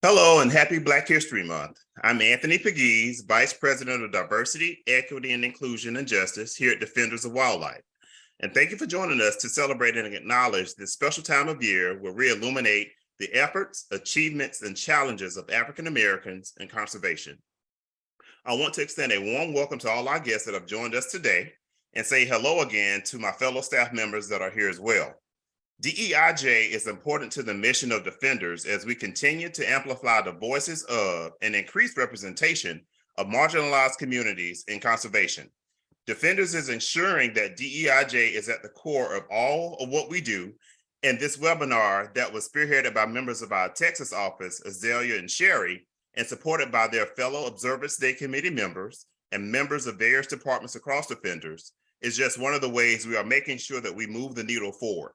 Hello and happy Black History Month. I'm Anthony Pegues, Vice President of Diversity, Equity, and Inclusion and Justice here at Defenders of Wildlife. And thank you for joining us to celebrate and acknowledge this special time of year where we illuminate the efforts, achievements, and challenges of African Americans in conservation. I want to extend a warm welcome to all our guests that have joined us today and say hello again to my fellow staff members that are here as well. DEIJ is important to the mission of Defenders as we continue to amplify the voices of and increase representation of marginalized communities in conservation. Defenders is ensuring that DEIJ is at the core of all of what we do, and this webinar that was spearheaded by members of our Texas office, Azalea and Sherry, and supported by their fellow Observance Day Committee members and members of various departments across Defenders, is just one of the ways we are making sure that we move the needle forward.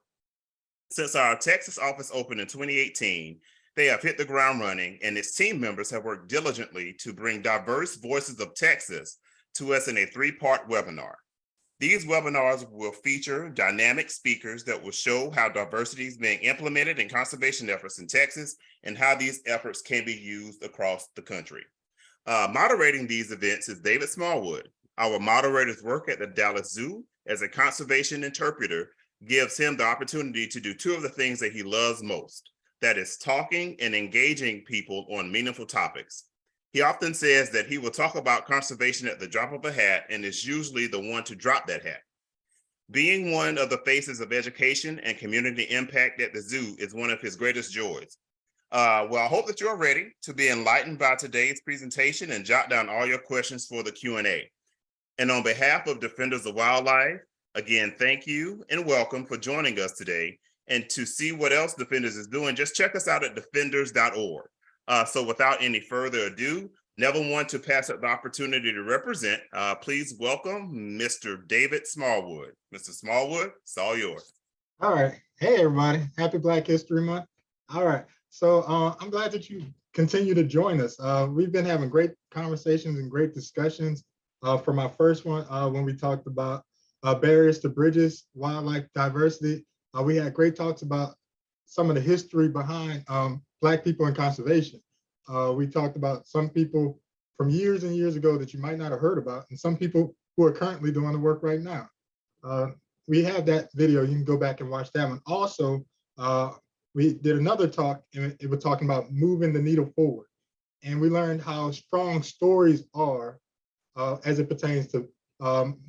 Since our Texas office opened in 2018, they have hit the ground running, and its team members have worked diligently to bring diverse voices of Texas to us in a three-part webinar. These webinars will feature dynamic speakers that will show how diversity is being implemented in conservation efforts in Texas and how these efforts can be used across the country. Moderating these events is David Smallwood. Our moderator's work at the Dallas Zoo as a conservation interpreter gives him the opportunity to do two of the things that he loves most, that is talking and engaging people on meaningful topics. He often says that he will talk about conservation at the drop of a hat and is usually the one to drop that hat. Being one of the faces of education and community impact at the zoo is one of his greatest joys. Well, I hope that you're ready to be enlightened by today's presentation and jot down all your questions for the Q&A. And on behalf of Defenders of Wildlife, again, thank you and welcome for joining us today. And to see what else Defenders is doing, just check us out at defenders.org. So without any further ado, never want to pass up the opportunity to represent. Please welcome Mr. David Smallwood. Mr. Smallwood, it's all yours. All right. Hey, everybody. Happy Black History Month. All right. So I'm glad that you continue to join us. We've been having great conversations and great discussions. For my first one, when we talked about barriers to bridges, wildlife diversity, we had great talks about some of the history behind Black people in conservation. We talked about some people from years and years ago that you might not have heard about, and some people who are currently doing the work right now. We have that video. You can go back and watch that one. Also, we did another talk, and it was talking about moving the needle forward. And we learned how strong stories are as it pertains to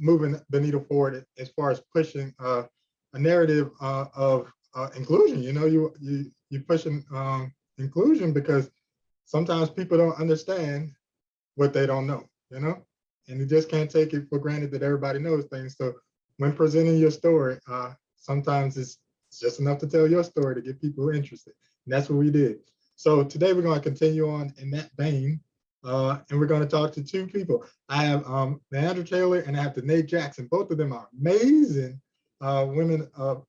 moving the needle forward as far as pushing a narrative of inclusion. You know, you're pushing inclusion because sometimes people don't understand what they don't know, you know, and you just can't take it for granted that everybody knows things. So when presenting your story, sometimes it's just enough to tell your story to get people interested. And that's what we did. So today we're going to continue on in that vein. And we're going to talk to two people. I have Leandra Taylor and I have Danae Jackson. Both of them are amazing women of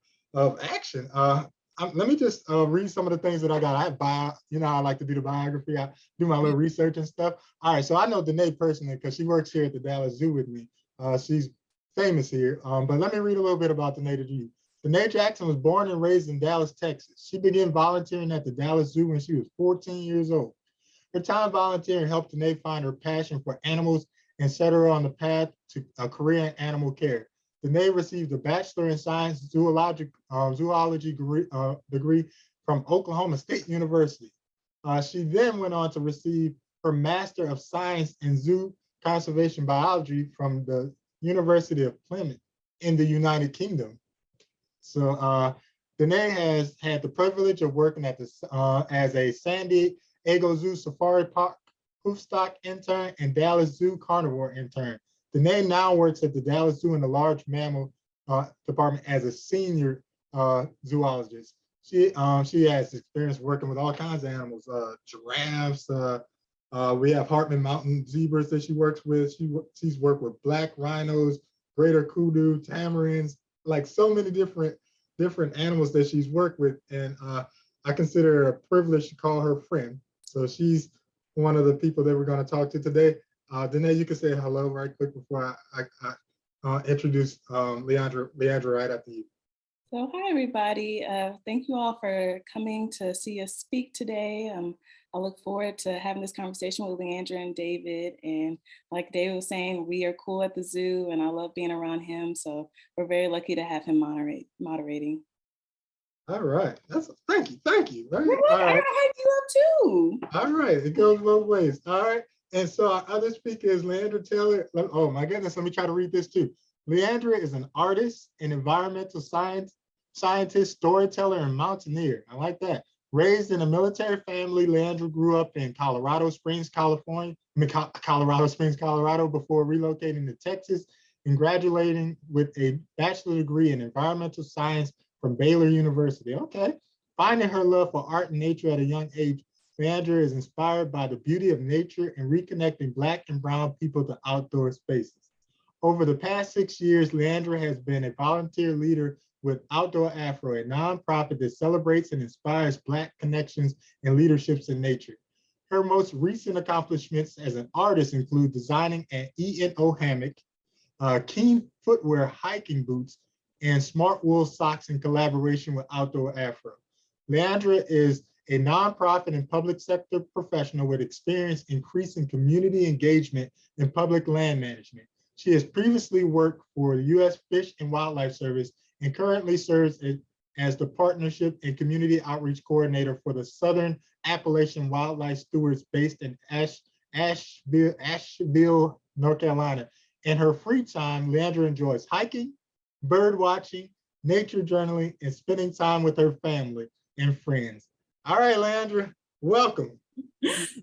action. Let me just read some of the things that I got. I like to do the biography. I do my little research and stuff. All right, so I know Danae personally because she works here at the Dallas Zoo with me. She's famous here. But let me read a little bit about Danae to you. Danae Jackson was born and raised in Dallas, Texas. She began volunteering at the Dallas Zoo when she was 14 years old. Her time volunteering helped Danae find her passion for animals and set her on the path to a career in animal care. Danae received a Bachelor in Science Zoology degree from Oklahoma State University. She then went on to receive her Master of Science in Zoo Conservation Biology from the University of Plymouth in the United Kingdom. So Danae has had the privilege of working at as a San Diego Zoo Safari Park Hoofstock intern and Dallas Zoo Carnivore intern. Danae now works at the Dallas Zoo in the large mammal department as a senior zoologist. She has experience working with all kinds of animals, giraffes. We have Hartman Mountain zebras that she works with. She's worked with black rhinos, greater kudu, tamarins, like so many different animals that she's worked with. And I consider it a privilege to call her friend. So she's one of the people that we're going to talk to today. Danae, you can say hello right quick before I introduce Leandra right after you. So hi, everybody. Thank you all for coming to see us speak today. I look forward to having this conversation with Leandra and David. And like David was saying, we are cool at the zoo and I love being around him. So we're very lucky to have him moderating. All right. Thank you. Thank you. Right. Look, All I right. gotta hype you up too. All right. It goes both ways. All right. And so our other speaker is Leandra Taylor. Oh my goodness. Let me try to read this too. Leandra is an artist, an environmental scientist, storyteller, and mountaineer. I like that. Raised in a military family, Leandra grew up in Colorado Springs, California, Colorado Springs, Colorado, before relocating to Texas and graduating with a bachelor's degree in environmental science from Baylor University. Okay. Finding her love for art and nature at a young age, Leandra is inspired by the beauty of nature and reconnecting Black and Brown people to outdoor spaces. Over the past 6 years, Leandra has been a volunteer leader with Outdoor Afro, a nonprofit that celebrates and inspires Black connections and leaderships in nature. Her most recent accomplishments as an artist include designing an ENO hammock, Keen footwear hiking boots, and smart wool socks in collaboration with Outdoor Afro. Leandra is a nonprofit and public sector professional with experience increasing community engagement in public land management. She has previously worked for the U.S. Fish and Wildlife Service and currently serves as the Partnership and Community Outreach Coordinator for the Southern Appalachian Wildlife Stewards based in Asheville, North Carolina. In her free time, Leandra enjoys hiking, bird watching, nature journaling, and spending time with her family and friends. All right, Leandra, welcome.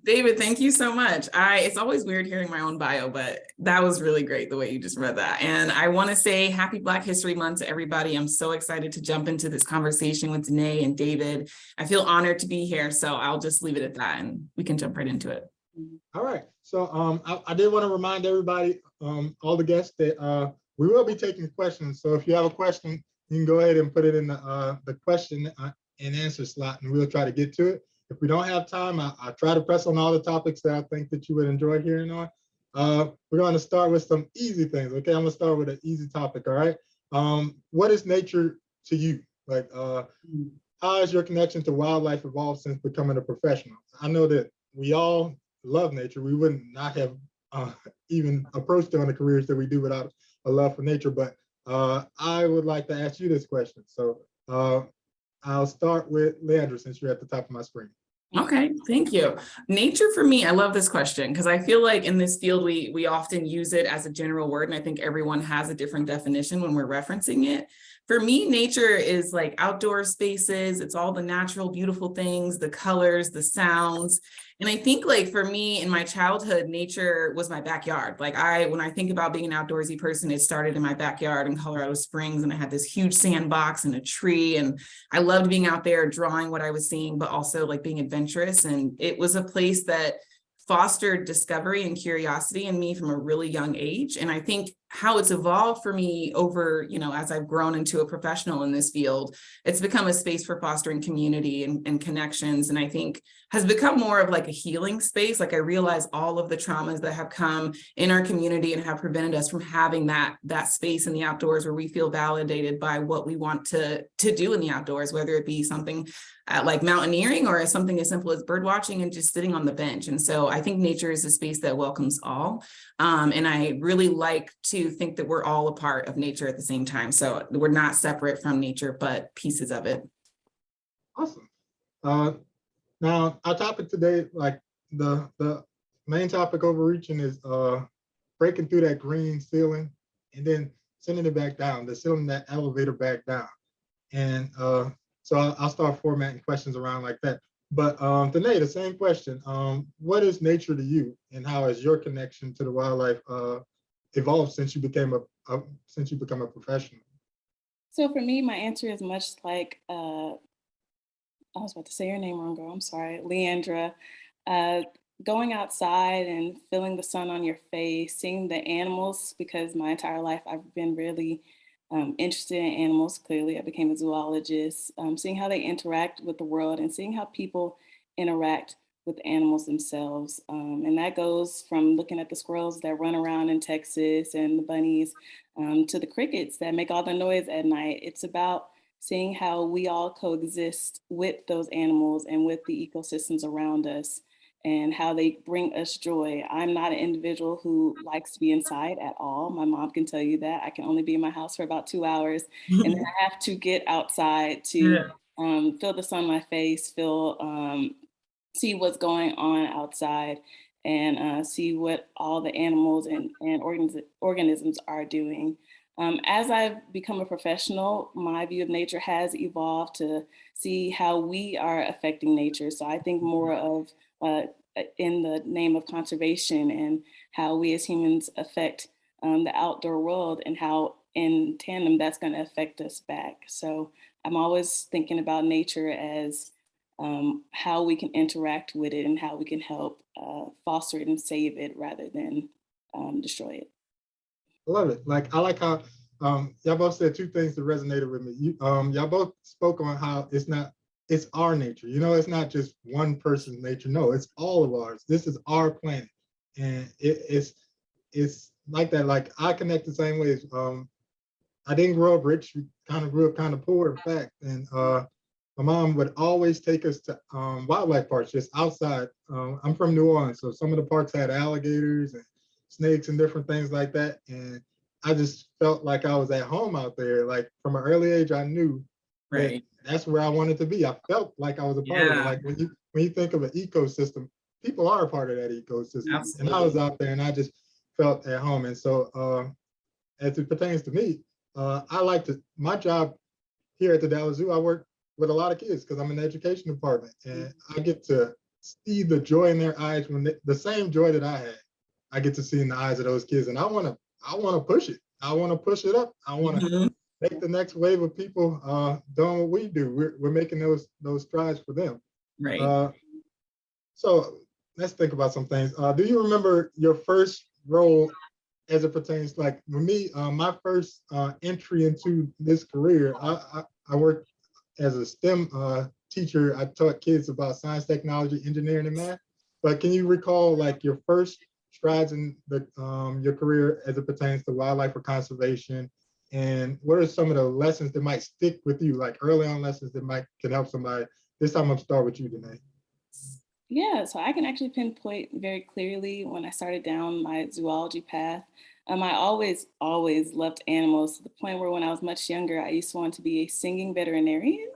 David, thank you so much. It's always weird hearing my own bio, but that was really great the way you just read that. And I want to say happy Black History Month to everybody. I'm so excited to jump into this conversation with Danae and David. I feel honored to be here, so I'll just leave it at that and we can jump right into it. All right. So I did want to remind everybody, all the guests, that we will be taking questions. So if you have a question, you can go ahead and put it in the question and answer slot, and we'll try to get to it. If we don't have time, I try to press on all the topics that I think that you would enjoy hearing on. We're going to start with some easy things. Okay, I'm going to start with an easy topic. All right. What is nature to you? Like, how has your connection to wildlife evolved since becoming a professional? I know that we all love nature. We wouldn't not have even approached doing the careers that we do without a love for nature. But I would like to ask you this question. So I'll start with Leandra, since you're at the top of my screen. Okay, thank you. Nature for me, I love this question because I feel like in this field, we often use it as a general word, and I think everyone has a different definition when we're referencing it. For me, nature is like outdoor spaces. It's all the natural, beautiful things, the colors, the sounds. And I think like for me in my childhood, nature was my backyard. Like when I think about being an outdoorsy person, it started in my backyard in Colorado Springs, and I had this huge sandbox and a tree. And I loved being out there drawing what I was seeing, but also like being adventurous. And it was a place that fostered discovery and curiosity in me from a really young age. And I think how it's evolved for me over, as I've grown into a professional in this field, it's become a space for fostering community and connections. And I think has become more of like a healing space. Like I realize all of the traumas that have come in our community and have prevented us from having that space in the outdoors where we feel validated by what we want to do in the outdoors, whether it be something like mountaineering or something as simple as bird watching and just sitting on the bench. And so I think nature is a space that welcomes all. And I really like to think that we're all a part of nature at the same time. So we're not separate from nature, but pieces of it. Awesome. Now our topic today, like the main topic overreaching, is breaking through that green ceiling and then sending it back down, sending that elevator back down. And so I'll start formatting questions around like that. But Danae, the same question. What is nature to you, and how has your connection to the wildlife evolved since you became a professional? So for me, my answer is much like I was about to say your name wrong, girl. I'm sorry, Leandra. Going outside and feeling the sun on your face, seeing the animals, because my entire life I've been really interested in animals. Clearly, I became a zoologist, seeing how they interact with the world and seeing how people interact with animals themselves. And that goes from looking at the squirrels that run around in Texas and the bunnies to the crickets that make all the noise at night. It's about seeing how we all coexist with those animals and with the ecosystems around us and how they bring us joy. I'm not an individual who likes to be inside at all. My mom can tell you that. I can only be in my house for about 2 hours, and then I have to get outside to feel the sun on my face, see what's going on outside, and see what all the animals and organisms are doing. As I've become a professional, my view of nature has evolved to see how we are affecting nature. So I think more of in the name of conservation and how we as humans affect the outdoor world and how in tandem that's going to affect us back. So I'm always thinking about nature as how we can interact with it and how we can help foster it and save it rather than destroy it. I love it. Like, I like how y'all both said two things that resonated with me. Y'all both spoke on how it's our nature. You know, it's not just one person's nature. No, it's all of ours. This is our planet. And it's like that. Like, I connect the same ways. I didn't grow up rich. We kind of grew up kind of poor, in fact. And my mom would always take us to wildlife parks just outside. I'm from New Orleans, so some of the parks had alligators and snakes and different things like that. And I just felt like I was at home out there. Like, from an early age, I knew that that's where I wanted to be. I felt like I was a part of it. Like, when you think of an ecosystem, people are a part of that ecosystem. Absolutely. And I was out there and I just felt at home. And so as it pertains to me, my job here at the Dallas Zoo, I work with a lot of kids because I'm in the education department, and I get to see the joy in their eyes when the same joy that I had, I get to see in the eyes of those kids. And I want to push it. I want to push it up. I want to make the next wave of people doing what we do. We're making those strides for them. Right. So let's think about some things. Do you remember your first role as it pertains, like, for me, my first entry into this career, I worked as a STEM teacher. I taught kids about science, technology, engineering, and math. But can you recall, like, your first strides in your career as it pertains to wildlife or conservation? And what are some of the lessons that might stick with you, like early on lessons that can help somebody? This time I'm gonna start with you, Danae. Yeah, so I can actually pinpoint very clearly when I started down my zoology path. I always loved animals to the point where when I was much younger, I used to want to be a singing veterinarian.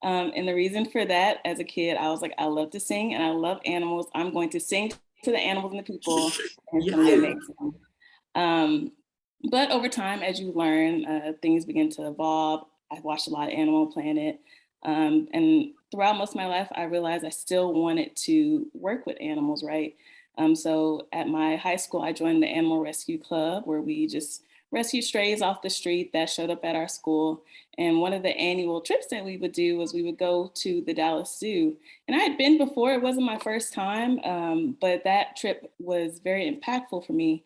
And the reason for that, as a kid, I was like, I love to sing and I love animals. I'm going to sing to the animals and the people and someday make them. But over time, as you learn, things begin to evolve. I watched a lot of Animal Planet. And throughout most of my life, I realized I still wanted to work with animals, right? So at my high school, I joined the Animal Rescue Club, where we just rescue strays off the street that showed up at our school. And one of the annual trips that we would do was we would go to the Dallas Zoo. And I had been before, it wasn't my first time, but that trip was very impactful for me.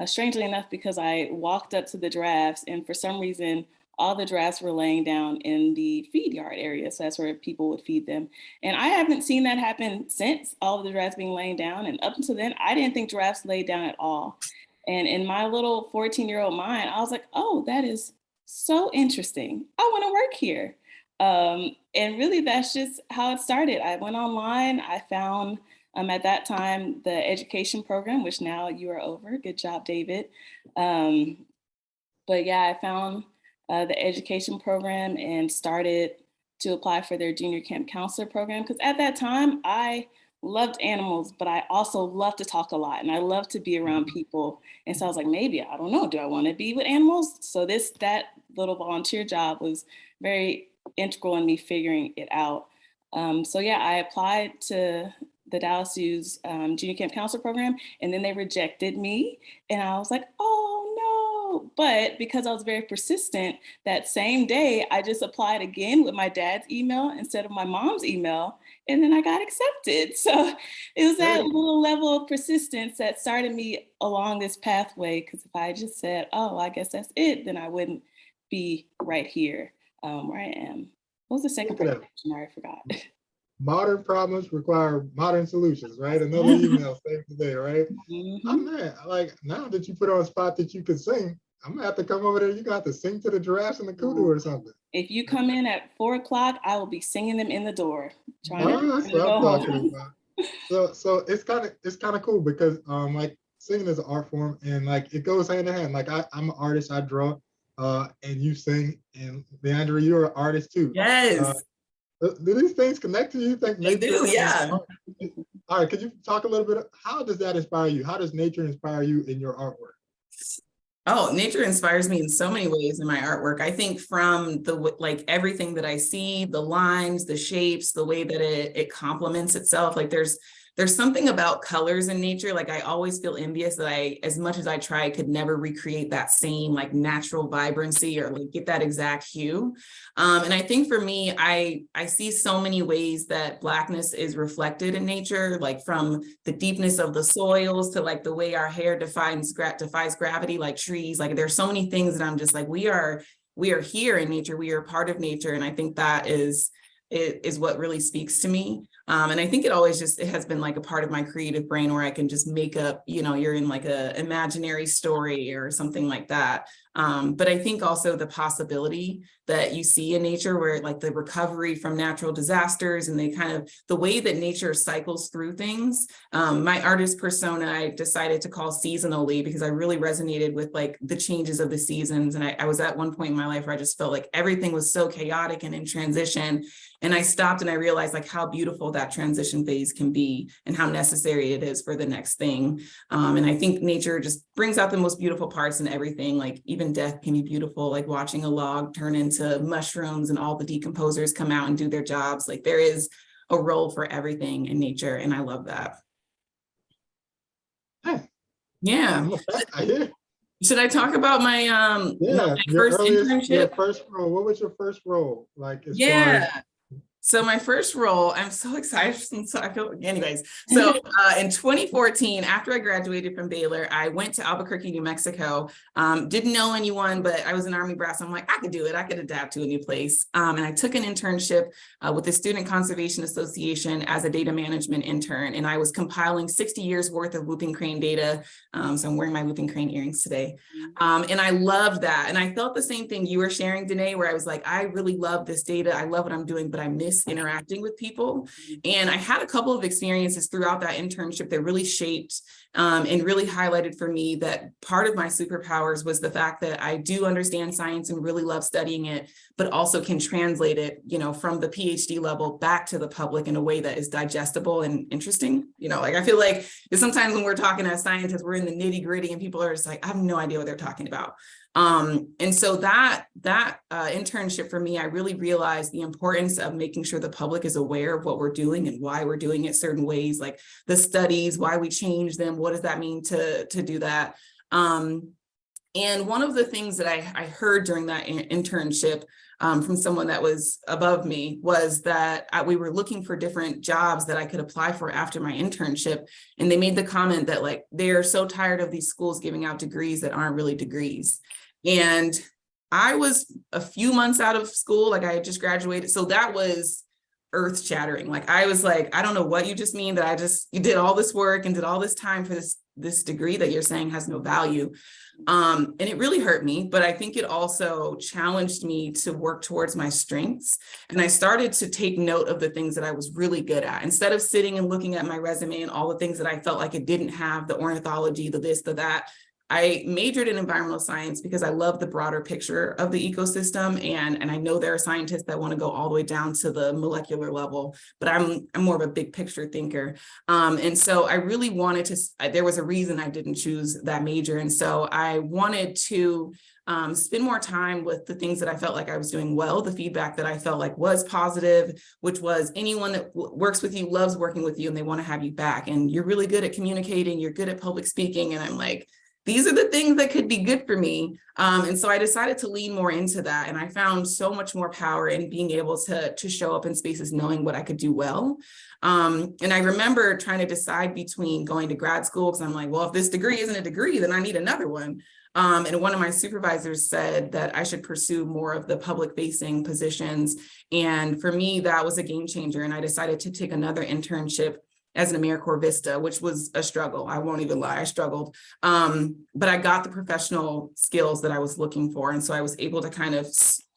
Strangely enough, because I walked up to the giraffes, and for some reason, all the giraffes were laying down in the feed yard area. So that's where people would feed them. And I haven't seen that happen since, all of the giraffes being laying down. And up until then, I didn't think giraffes laid down at all. And in my little 14-year-old mind, I was like, oh, that is so interesting. I want to work here. And really, that's just how it started. I went online. I found, at that time, the education program, which now you are over. Good job, David. But yeah, I found the education program and started to apply for their junior camp counselor program. Because at that time, I loved animals, but I also loved to talk a lot and I loved to be around people. And so I was like, maybe, I don't know, do I want to be with animals? So that little volunteer job was very integral in me figuring it out. So yeah, I applied to the Dallas Zoo's junior camp counselor program, and then they rejected me. And I was like, oh no. But because I was very persistent, that same day, I just applied again with my dad's email instead of my mom's email. And then I got accepted. So it was that little level of persistence that started me along this pathway. Because if I just said, oh, I guess that's it, then I wouldn't be right here where I am. What was the second part of the question? I forgot. Modern problems require modern solutions, right? Another email saved today, right? I'm mad. Like, now that you put on a spot that you could sing, I'm gonna have to come over there. You got to sing to the giraffes and the kudu or something. If you come in at 4 o'clock, I will be singing them in the door, trying That's to what go I'm home. talking about. So it's kind of cool because like singing is an art form and like it goes hand in hand. Like I'm an artist, I draw, and you sing, and Leandra, you're an artist too. Yes. Do these things connect to you? You think They do, yeah. All right, could you talk a little bit? How does that inspire you? How does nature inspire you in your artwork? Oh, nature inspires me in so many ways in my artwork. I think from the like everything that I see, the lines, the shapes, the way that it complements itself. Like there's something about colors in nature. Like I always feel envious that as much as I try, I could never recreate that same like natural vibrancy or like get that exact hue. And I think for me, I see so many ways that Blackness is reflected in nature, like from the deepness of the soils to like the way our hair defies gravity, like trees. Like there's so many things that I'm just like, we are here in nature. We are part of nature. And I think that is what really speaks to me. And I think it has been like a part of my creative brain where I can just make up, you're in like a imaginary story or something like that. But I think also the possibility that you see in nature where like the recovery from natural disasters and the way that nature cycles through things. My artist persona, I decided to call seasonally because I really resonated with like the changes of the seasons. And I was at one point in my life where I just felt like everything was so chaotic and in transition. And I stopped and I realized like how beautiful that transition phase can be and how necessary it is for the next thing. And I think nature just brings out the most beautiful parts in everything. Like even death can be beautiful, like watching a log turn into mushrooms and all the decomposers come out and do their jobs. Like there is a role for everything in nature. And I love that. Hey, yeah. I hear. Should I talk about my my first internship? Your first role. What was your first role like? So my first role, I'm so excited. Anyways, so in 2014, after I graduated from Baylor, I went to Albuquerque, New Mexico. Didn't know anyone, but I was an Army brat. So I'm like, I could do it. I could adapt to a new place. And I took an internship with the Student Conservation Association as a data management intern. And I was compiling 60 years worth of whooping crane data. So I'm wearing my whooping crane earrings today. And I loved that. And I felt the same thing you were sharing, Danae, where I was like, I really love this data. I love what I'm doing, but I miss interacting with people. And I had a couple of experiences throughout that internship that really shaped and really highlighted for me that part of my superpowers was the fact that I do understand science and really love studying it, but also can translate it, from the PhD level back to the public in a way that is digestible and interesting. Like I feel like sometimes when we're talking as scientists, we're in the nitty gritty and people are just like, I have no idea what they're talking about. And so that internship for me, I really realized the importance of making sure the public is aware of what we're doing and why we're doing it certain ways, like the studies, why we change them, what does that mean to do that? And one of the things that I heard during that internship from someone that was above me was that we were looking for different jobs that I could apply for after my internship. And they made the comment that like, they're so tired of these schools giving out degrees that aren't really degrees. And I was a few months out of school, like I had just graduated. So that was earth shattering. Like, I was like, I don't know what you just mean that you did all this work and did all this time for this degree that you're saying has no value. And it really hurt me, but I think it also challenged me to work towards my strengths. And I started to take note of the things that I was really good at. Instead of sitting and looking at my resume and all the things that I felt like it didn't have, the ornithology, the this, the that, I majored in environmental science because I love the broader picture of the ecosystem. And I know there are scientists that want to go all the way down to the molecular level, but I'm more of a big picture thinker. And so I really wanted to, there was a reason I didn't choose that major. And so I wanted to spend more time with the things that I felt like I was doing well, the feedback that I felt like was positive, which was anyone that works with you loves working with you and they want to have you back. And you're really good at communicating, you're good at public speaking. And I'm like, these are the things that could be good for me. And so I decided to lean more into that. And I found so much more power in being able to show up in spaces knowing what I could do well. And I remember trying to decide between going to grad school, because I'm like, well, if this degree isn't a degree, then I need another one. And one of my supervisors said that I should pursue more of the public facing positions. And for me, that was a game changer. And I decided to take another internship as an AmeriCorps Vista, which was a struggle. I won't even lie, I struggled. But I got the professional skills that I was looking for. And so I was able to kind of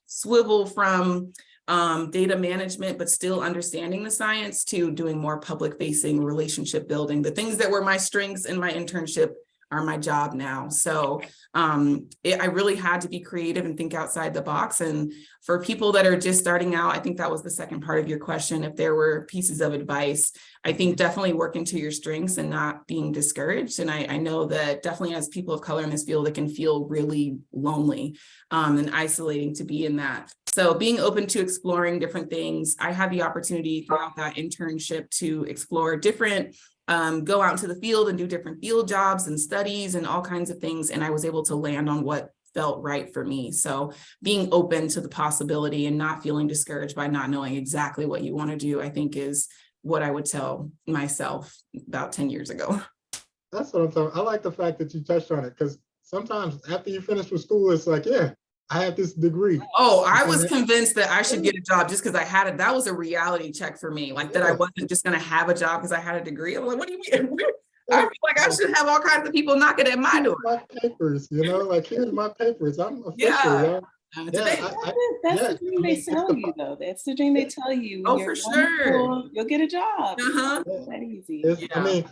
swivel from data management, but still understanding the science, to doing more public facing, relationship building. The things that were my strengths in my internship are my job now. So I really had to be creative and think outside the box. And for people that are just starting out, I think that was the second part of your question. If there were pieces of advice, I think definitely working to your strengths and not being discouraged. And I know that definitely as people of color in this field, it can feel really lonely and isolating to be in that. So being open to exploring different things. I had the opportunity throughout that internship to explore different go out into the field and do different field jobs and studies and all kinds of things. And I was able to land on what felt right for me. So being open to the possibility and not feeling discouraged by not knowing exactly what you want to do, I think is what I would tell myself about 10 years ago. That's what I'm talking. I like the fact that you touched on it, because sometimes after you finish with school, it's like, yeah, I have this degree. Oh, I was convinced that I should get a job just because I had it. That was a reality check for me. Like that I wasn't just going to have a job because I had a degree. I'm like, what do you mean? I feel like I should have all kinds of people knocking at my door. My papers, like, here's my papers. I'm official. Yeah. That's the dream they tell you, though. That's the dream they tell you. Oh, for sure. You'll get a job. Uh-huh. It's that easy. I mean,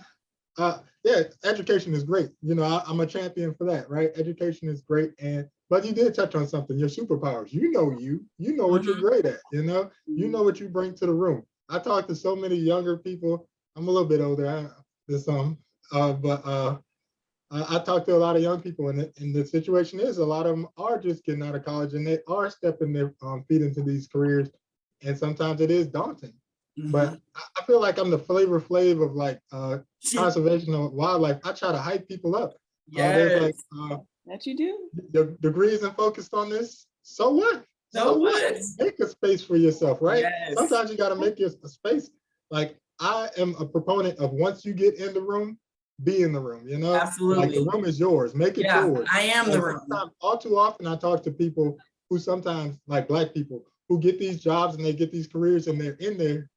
education is great. I'm a champion for that, right? Education is great. But you did touch on something, your superpowers. You know what you're great at, you know what you bring to the room. I talk to so many younger people. I'm a little bit older than some, but I talk to a lot of young people, and the situation is a lot of them are just getting out of college and they are stepping their feet into these careers. And sometimes it is daunting. But I feel like I'm the Flavor Flav of like conservation of wildlife. I try to hype people up. Yes. That you do. The degrees and focused on this. So what? So what? Make a space for yourself, right? Yes. Sometimes you got to make a space. Like I am a proponent of once you get in the room, be in the room. Absolutely. Like the room is yours. Make it yours. I am the room. All too often, I talk to people who sometimes, like Black people, who get these jobs and they get these careers and they're in there,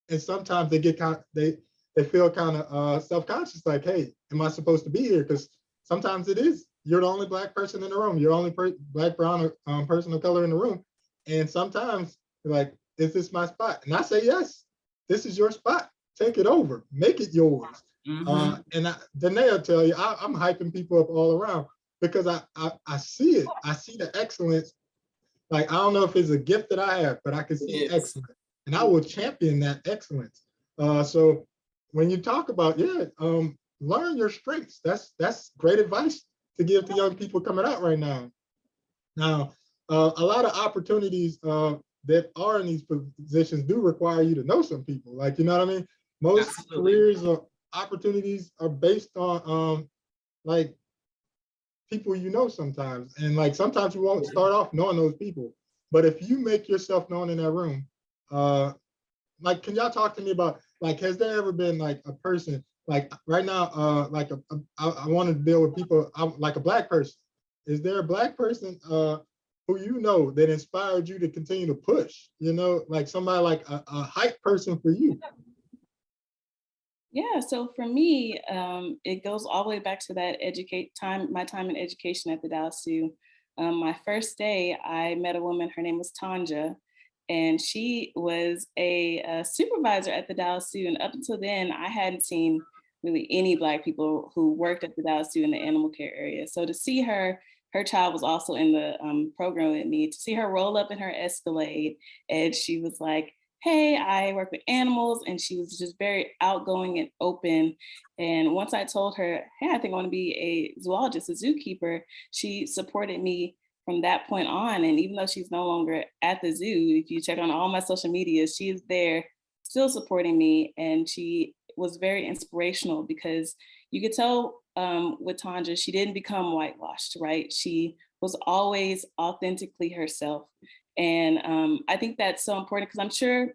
and sometimes they get they feel kind of self-conscious, like, hey, am I supposed to be here? Because sometimes it is. You're the only Black person in the room. You're the only Black, brown, person of color in the room. And sometimes you're like, is this my spot? And I say, yes, this is your spot. Take it over. Make it yours. And Danae will tell you, I'm hyping people up all around because I see it. I see the excellence. Like, I don't know if it's a gift that I have, but I can see excellence. And I will champion that excellence. So when you talk about, learn your strengths. That's great advice to give to young people coming out right now. Now, a lot of opportunities that are in these positions do require you to know some people. Like, you know what I mean? Most careers or opportunities are based on like people sometimes. And like sometimes you won't start off knowing those people. But if you make yourself known in that room, like, can y'all talk to me about, like, has there ever been like a person, like right now, like I want to deal with people, like a Black person. Is there a Black person who that inspired you to continue to push? Like somebody like a hype person for you? Yeah, so for me, it goes all the way back to that my time in education at the Dallas Zoo. My first day, I met a woman, her name was Tanja, and she was a supervisor at the Dallas Zoo. And up until then, I hadn't seen really any Black people who worked at the Dallas Zoo in the animal care area. So to see her child was also in the program with me, to see her roll up in her Escalade, and she was like, hey, I work with animals. And she was just very outgoing and open. And once I told her, hey, I think I want to be a zoologist, a zookeeper, she supported me from that point on. And even though she's no longer at the zoo, if you check on all my social media, she is there still supporting me. And she was very inspirational because you could tell with Tanja, she didn't become whitewashed, right? She was always authentically herself. And I think that's so important because I'm sure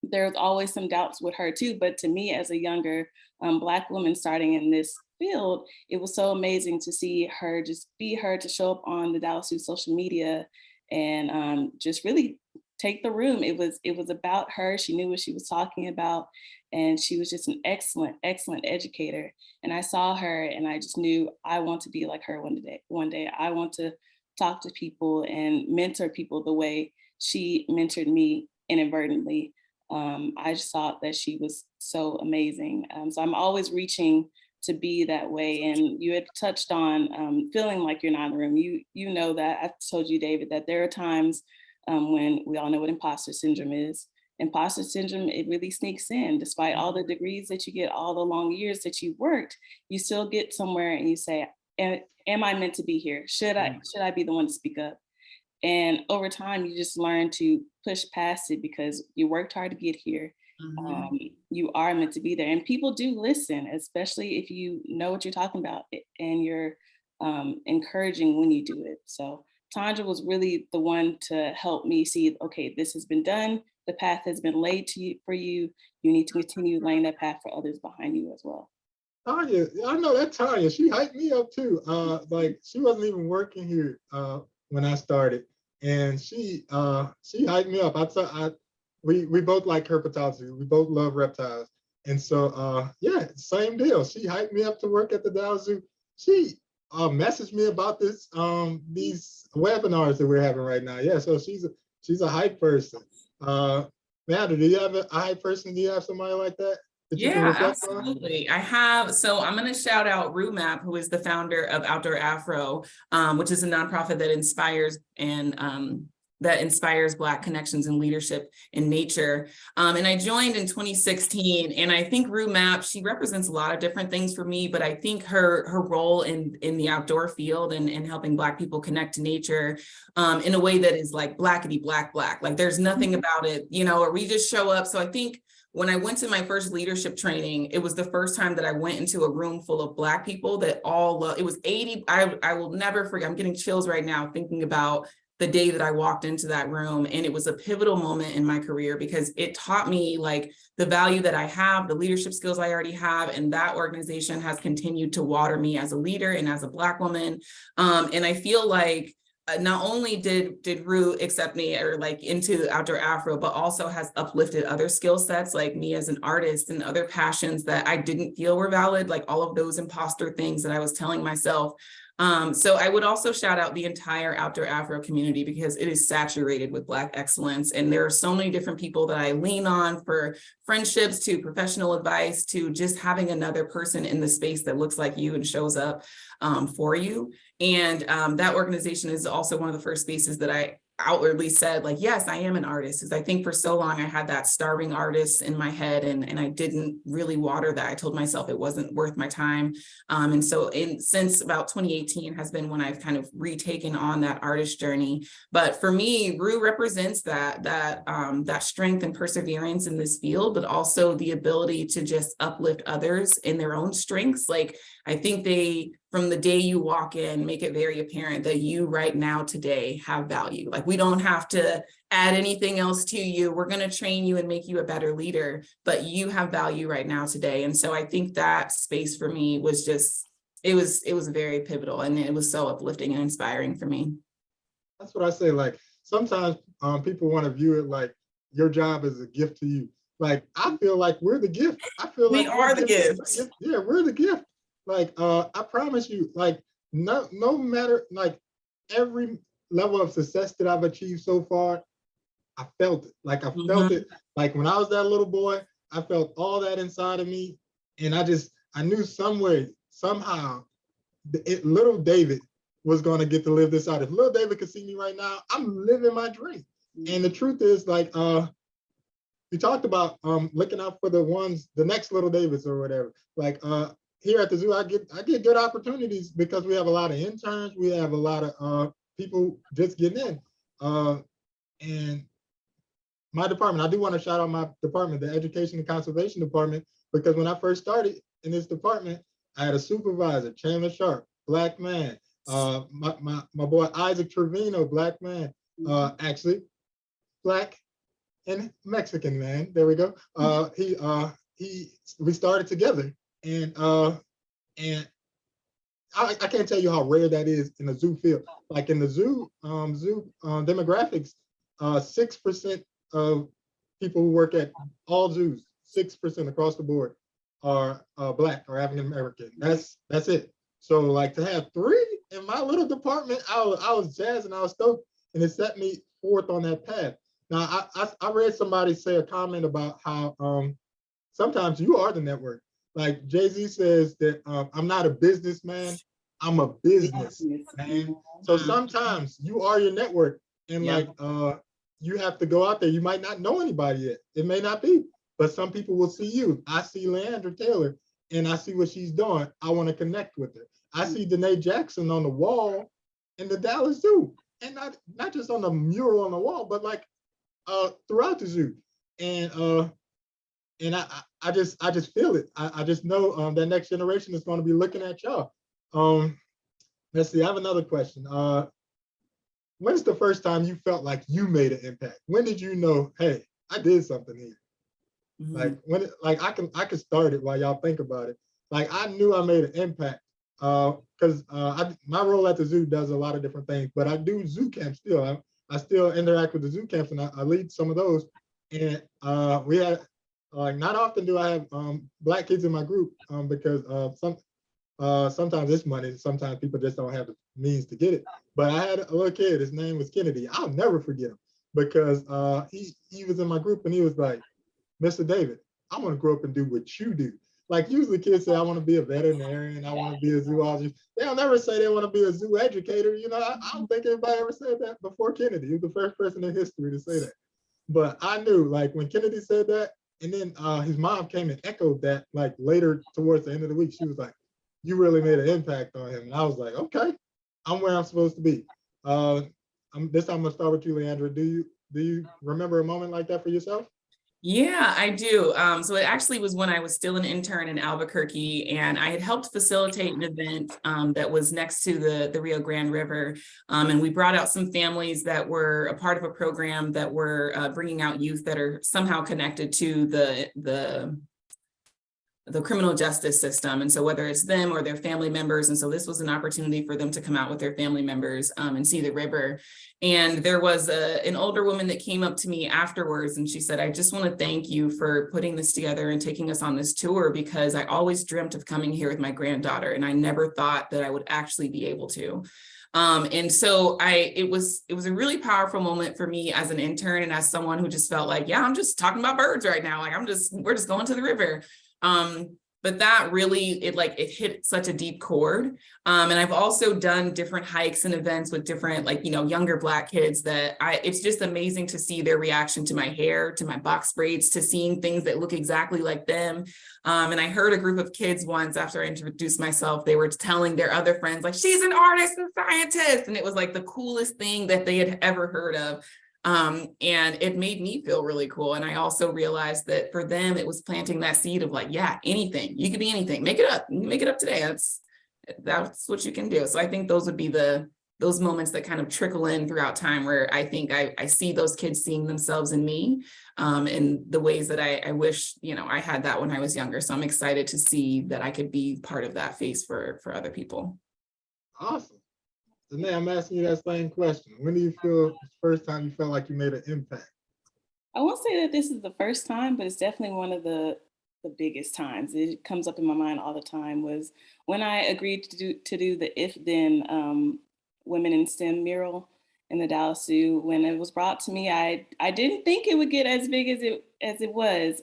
there's always some doubts with her too. But to me, as a younger Black woman starting in this field, it was so amazing to see her just be her, to show up on the Dallas Zoo social media and just really take the room. It was about her. She knew what she was talking about, and she was just an excellent, excellent educator. And I saw her, and I just knew I want to be like her one day. One day, I want to talk to people and mentor people the way she mentored me inadvertently. I just thought that she was so amazing. So I'm always reaching to be that way. And you had touched on feeling like you're not in the room. You know that. I told you, David, that there are times when we all know what imposter syndrome is. Imposter syndrome, it really sneaks in. Despite all the degrees that you get, all the long years that you worked, you still get somewhere and you say, am I meant to be here? Should I be the one to speak up? And over time, you just learn to push past it because you worked hard to get here. You are meant to be there, and people do listen, especially if you know what you're talking about and you're encouraging when you do it. So Tandra was really the one to help me see, okay, this has been done. The path has been laid to you for you. You need to continue laying that path for others behind you as well. Tanya, I know that Tanya, she hyped me up too. Like she wasn't even working here when I started, and she hyped me up. We both like herpetology. We both love reptiles, and so yeah, same deal. She hyped me up to work at the Dallas Zoo. She messaged me about these webinars that we're having right now. Yeah, so she's a hype person. Leandra, do you have a hype person? Do you have somebody like that? Yeah, absolutely. I have. So I'm going to shout out Rumap, who is the founder of Outdoor Afro, which is a nonprofit that inspires Black connections and leadership in nature. And I joined in 2016. And I think Rumap, she represents a lot of different things for me, but I think her role in the outdoor field and helping Black people connect to nature in a way that is like blackety black. Like there's nothing about it, or we just show up. So I think when I went to my first leadership training, it was the first time that I went into a room full of Black people that all it was 80. I will never forget. I'm getting chills right now thinking about the day that I walked into that room. And it was a pivotal moment in my career because it taught me like the value that I have, the leadership skills I already have. And that organization has continued to water me as a leader and as a Black woman. And I feel like not only did Rue accept me or like into Outdoor Afro, but also has uplifted other skill sets like me as an artist and other passions that I didn't feel were valid, like all of those imposter things that I was telling myself. So I would also shout out the entire Outdoor Afro community because it is saturated with Black excellence. And there are so many different people that I lean on for friendships to professional advice to just having another person in the space that looks like you and shows up for you. And that organization is also one of the first spaces that I outwardly said, like, yes, I am an artist. Because I think for so long I had that starving artist in my head and I didn't really water that. I told myself it wasn't worth my time. And so since about 2018 has been when I've kind of retaken on that artist journey. But for me, Rue represents that strength and perseverance in this field, but also the ability to just uplift others in their own strengths. Like, I think from the day you walk in, make it very apparent that you right now today have value. Like we don't have to add anything else to you. We're going to train you and make you a better leader, but you have value right now today. And so I think that space for me was just, it was very pivotal and it was so uplifting and inspiring for me. That's what I say. Like sometimes people want to view it like your job is a gift to you. Like I feel like we're the gift. I feel like we are the gift. Yeah, we're the gift. Like I promise you, like no matter like every level of success that I've achieved so far, I felt it. Like I felt it. Like when I was that little boy, I felt all that inside of me, and I knew somewhere, somehow, little David was going to get to live this out. If little David could see me right now, I'm living my dream. And the truth is, like we talked about looking out for the next little Davids or whatever. Like here at the zoo, I get good opportunities because we have a lot of interns. We have a lot of people just getting in. And my department, I do want to shout out my department, the Education and Conservation Department, because when I first started in this department, I had a supervisor, Chandler Sharp, Black man. My boy Isaac Trevino, Black man, actually Black and Mexican man. There we go. We started together. And I can't tell you how rare that is in the zoo field. Like in the zoo demographics, 6% of people who work at all zoos, 6% across the board are Black or African American. That's it. So like to have 3 in my little department, I was jazzed and I was stoked, and it set me forth on that path. Now I read somebody say a comment about how sometimes you are the network. Like Jay-Z says that I'm not a businessman, I'm a business man. So sometimes you are your network, and like you have to go out there. You might not know anybody yet. It may not be, but some people will see you. I see Leandra Taylor and I see what she's doing. I want to connect with her. I see Danae Jackson on the wall in the Dallas Zoo, and not just on the mural on the wall, but like throughout the zoo. And I just feel it. I just know that next generation is going to be looking at y'all. Let's see. I have another question. When's the first time you felt like you made an impact? When did you know, hey, I did something here? Like I can start it while y'all think about it. Like I knew I made an impact because my role at the zoo does a lot of different things, but I do zoo camps still. I still interact with the zoo camps, and I lead some of those. And we had like not often do I have Black kids in my group because sometimes it's money, sometimes people just don't have the means to get it. But I had a little kid, his name was Kennedy. I'll never forget him because he was in my group and he was like, Mr. David, I want to grow up and do what you do. Like usually kids say, I want to be a veterinarian, I want to be a zoologist. They'll never say they want to be a zoo educator. You know, I don't think anybody ever said that before Kennedy. He was the first person in history to say that. But I knew like when Kennedy said that, and then his mom came and echoed that like later towards the end of the week, she was like, you really made an impact on him. And I was like, okay, I'm where I'm supposed to be. This time I'm gonna start with you, Leandra. Do you remember a moment like that for yourself? Yeah, I do. So it actually was when I was still an intern in Albuquerque, and I had helped facilitate an event that was next to the Rio Grande River. And we brought out some families that were a part of a program that were bringing out youth that are somehow connected to the criminal justice system. And so whether it's them or their family members, and so this was an opportunity for them to come out with their family members and see the river. And there was an older woman that came up to me afterwards, and she said, I just want to thank you for putting this together and taking us on this tour, because I always dreamt of coming here with my granddaughter, and I never thought that I would actually be able to. And so it was a really powerful moment for me as an intern and as someone who just felt like, yeah, I'm just talking about birds right now. Like we're just going to the river. But that really, it hit such a deep chord. And I've also done different hikes and events with different, younger Black kids that it's just amazing to see their reaction to my hair, to my box braids, to seeing things that look exactly like them. And I heard a group of kids once after I introduced myself, they were telling their other friends, like, she's an artist and scientist. And it was like the coolest thing that they had ever heard of. And it made me feel really cool. And I also realized that for them, it was planting that seed of like, yeah, anything, you could be anything, make it up, you can make it up today. That's what you can do. So I think those would be those moments that kind of trickle in throughout time, where I think I see those kids seeing themselves in me, in the ways that I wish, I had that when I was younger. So I'm excited to see that I could be part of that face for other people. Awesome. Danae, I'm asking you that same question. When do you feel the first time you felt like you made an impact? I won't say that this is the first time, but it's definitely one of the biggest times. It comes up in my mind all the time was when I agreed to do the If Then Women in STEM mural in the Dallas Zoo. When it was brought to me, I didn't think it would get as big as it was.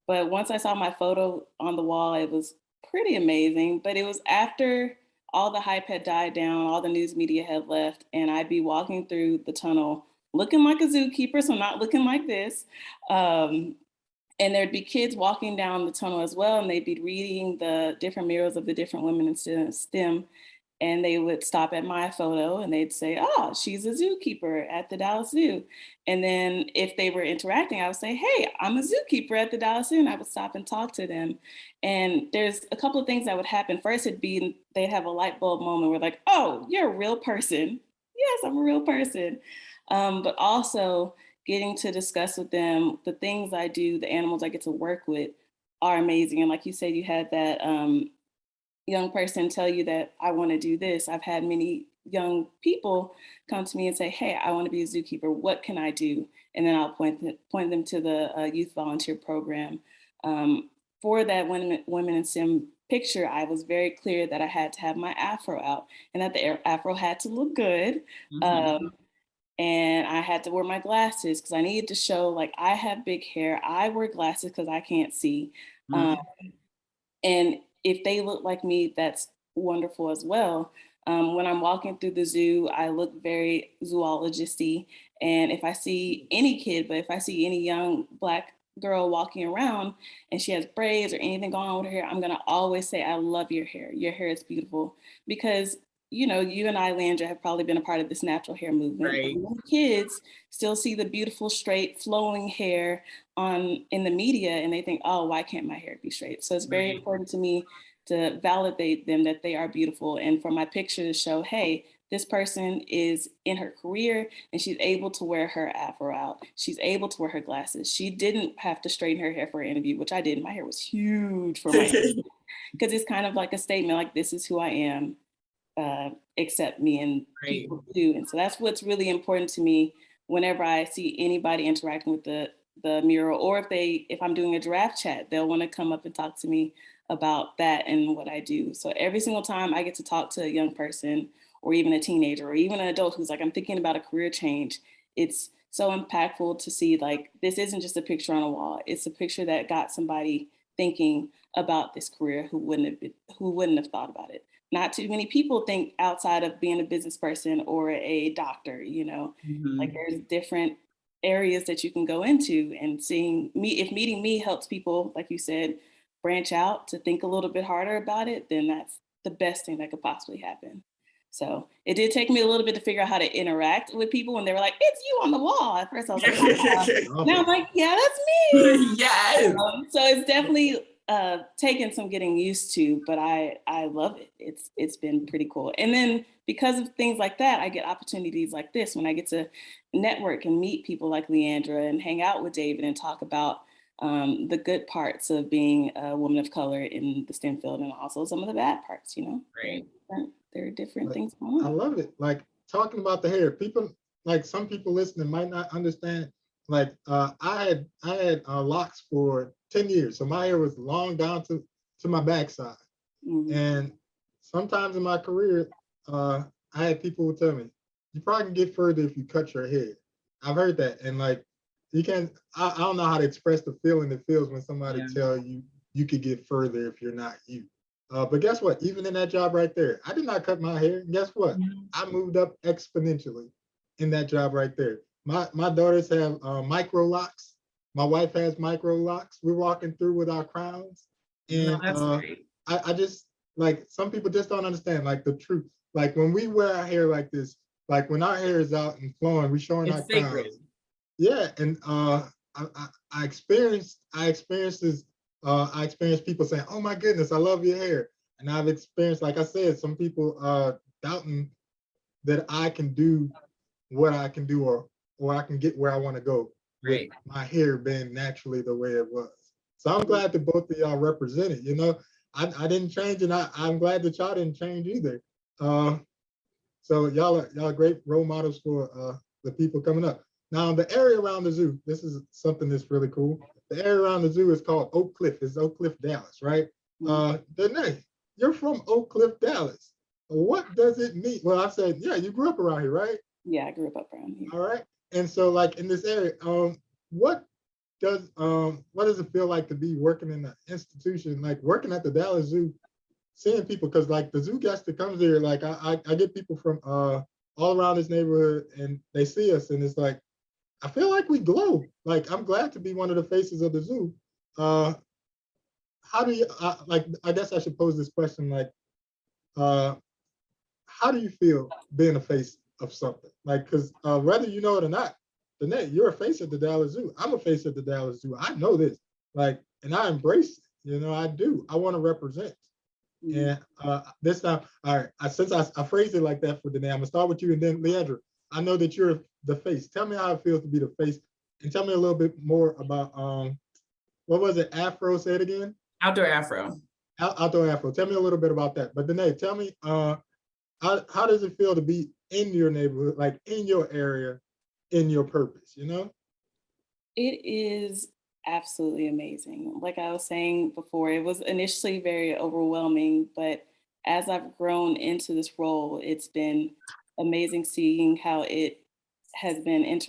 But once I saw my photo on the wall, it was pretty amazing. But it was after all the hype had died down, all the news media had left, and I'd be walking through the tunnel looking like a zookeeper, so not looking like this. And there'd be kids walking down the tunnel as well, and they'd be reading the different murals of the different women in STEM, and they would stop at my photo and they'd say, oh, she's a zookeeper at the Dallas Zoo. And then if they were interacting, I would say, hey, I'm a zookeeper at the Dallas Zoo, and I would stop and talk to them. And there's a couple of things that would happen. First, they'd have a light bulb moment where like, oh, you're a real person. Yes, I'm a real person. But also getting to discuss with them the things I do, the animals I get to work with are amazing. And like you said, you had that young person tell you that I want to do this. I've had many young people come to me and say, hey, I want to be a zookeeper. What can I do? And then I'll point them to the youth volunteer program. For that women in STEM picture, I was very clear that I had to have my afro out and that the afro had to look good. And I had to wear my glasses because I needed to show like I have big hair. I wear glasses because I can't see. And if they look like me, that's wonderful as well. When I'm walking through the zoo, I look very zoologist-y. And if I see any kid, but if I see any young Black girl walking around and she has braids or anything going on with her hair, I'm gonna always say, I love your hair. Your hair is beautiful. Because, you know, you and I, Leandra, have probably been a part of this natural hair movement. Right. Kids still see the beautiful, straight, flowing hair in the media and they think, oh, why can't my hair be straight? So it's very important to me to validate them that they are beautiful, and for my picture to show, hey, this person is in her career and she's able to wear her afro out. She's able to wear her glasses. She didn't have to straighten her hair for an interview, which I did. My hair was huge for my because it's kind of like a statement, like, this is who I am, accept me, and people do. And so that's what's really important to me whenever I see anybody interacting with the mural, or if I'm doing a draft chat, they'll want to come up and talk to me about that and what I do. So every single time I get to talk to a young person or even a teenager or even an adult who's like, I'm thinking about a career change, it's so impactful to see, like, this isn't just a picture on a wall. It's a picture that got somebody thinking about this career who wouldn't have thought about it. Not too many people think outside of being a business person or a doctor, you know, like there's different areas that you can go into, and seeing me, if meeting me helps people, like you said, branch out to think a little bit harder about it, then that's the best thing that could possibly happen. So it did take me a little bit to figure out how to interact with people when they were like, it's you on the wall. At first I was like, oh. Now I'm like, yeah, that's me. Yes. So it's definitely taken some getting used to, but I love it. It's been pretty cool. And then because of things like that, I get opportunities like this when I get to network and meet people like Leandra and hang out with David and talk about the good parts of being a woman of color in the STEM field, and also some of the bad parts, you know. There are different things going on. I love it. Like, talking about the hair, people, like, some people listening might not understand. Like, I had locks for 10 years. So my hair was long down to my backside. And sometimes in my career, I had people who tell me, you probably can get further if you cut your hair. I've heard that. And like, you can, I don't know how to express the feeling it feels when somebody tell you you could get further if you're not you. But guess what? Even in that job right there, I did not cut my hair. Guess what? I moved up exponentially in that job right there. My daughters have micro locks. My wife has micro locks. We're walking through with our crowns. And I just, like, some people just don't understand, like, the truth. Like, when we wear our hair like this, like, when our hair is out and flowing, we're showing our crowns. Yeah, and I experienced people saying, "Oh my goodness, I love your hair," and I've experienced, like I said, some people doubting that I can do what I can do, or I can get where I want to go with my hair being naturally the way it was. So I'm glad that both of y'all represented. You know, I didn't change, and I'm glad that y'all didn't change either. So y'all are great role models for the people coming up. Now, the area around the zoo, this is something that's really cool. The area around the zoo is called Oak Cliff. It's Oak Cliff, Dallas, right? Danae, you're from Oak Cliff, Dallas. What does it mean? Well, I said, yeah, you grew up around here, right? Yeah, I grew up around here. All right. And so, like, in this area, what does it feel like to be working in an institution, like working at the Dallas Zoo, seeing people? Because, like, the zoo guest that comes here, like, I get people from all around this neighborhood, and they see us, and it's like, I feel like we glow. Like, I'm glad to be one of the faces of the zoo. How do you, like, I guess I should pose this question, like, how do you feel being a face of something? Like, because whether you know it or not, Danae, you're a face at the Dallas Zoo. I'm a face at the Dallas Zoo. I know this, like, and I embrace it. You know, I do. I want to represent. And this time, all right, since I phrased it like that for Danae, I'm gonna start with you, and then Leandra, I know that you're the face. Tell me how it feels to be the face, and tell me a little bit more about what was it? Afro, say it again. Outdoor Afro. Outdoor Afro. Tell me a little bit about that. But Danae, tell me how does it feel to be in your neighborhood, like in your area, in your purpose, you know? It is absolutely amazing. Like I was saying before, it was initially very overwhelming, but as I've grown into this role, it's been amazing seeing how it has been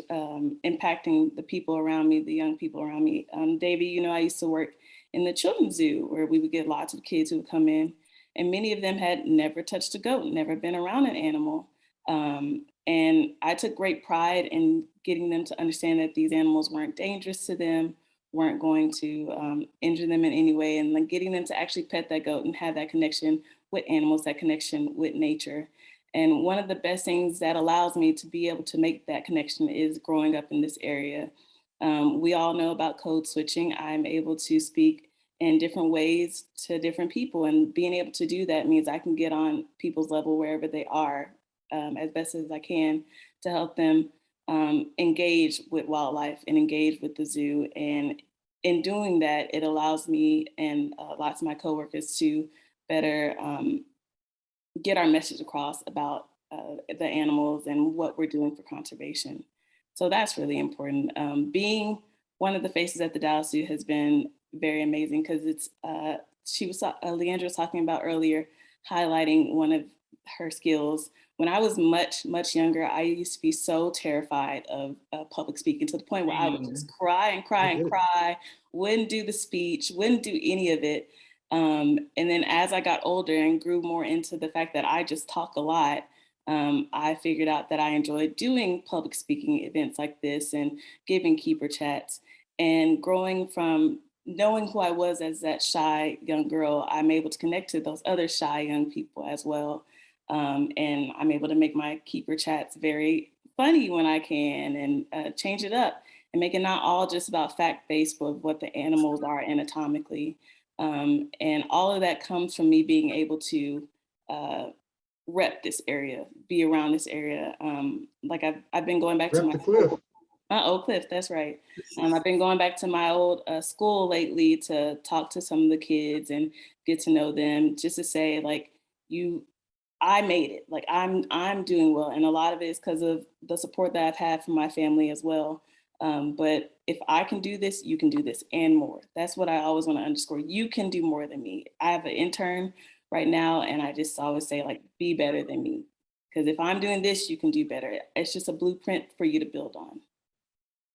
impacting the people around me, the young people around me. Davey, you know, I used to work in the children's zoo where we would get lots of kids who would come in, and many of them had never touched a goat, never been around an animal. And I took great pride in getting them to understand that these animals weren't dangerous to them, weren't going to injure them in any way, and like getting them to actually pet that goat and have that connection with animals, that connection with nature. And one of the best things that allows me to be able to make that connection is growing up in this area. We all know about code switching. I'm able to speak in different ways to different people, and being able to do that means I can get on people's level wherever they are, as best as I can, to help them engage with wildlife and engage with the zoo. And in doing that, it allows me and lots of my coworkers to better get our message across about the animals and what we're doing for conservation. So that's really important. Being one of the faces at the Dallas Zoo has been very amazing because it's, Leandra was talking about earlier, highlighting one of her skills. When I was much, much younger, I used to be so terrified of public speaking to the point where I would just cry and cry and cry, wouldn't do the speech, wouldn't do any of it. And then as I got older and grew more into the fact that I just talk a lot, I figured out that I enjoyed doing public speaking events like this and giving keeper chats. And growing from knowing who I was as that shy young girl, I'm able to connect to those other shy young people as well. And I'm able to make my keeper chats very funny when I can, and change it up and make it not all just about fact-based, but what the animals are anatomically. And all of that comes from me being able to rep this area, be around this area. Like I've been going back to Rep my the cliff. Old Cliff, that's right. I've been going back to my old school lately to talk to some of the kids and get to know them, just to say like, I made it. Like I'm doing well, and a lot of it is because of the support that I've had from my family as well. But if I can do this, you can do this and more. That's what I always want to underscore. You can do more than me. I have an intern right now, and I just always say like, be better than me. Because if I'm doing this, you can do better. It's just a blueprint for you to build on.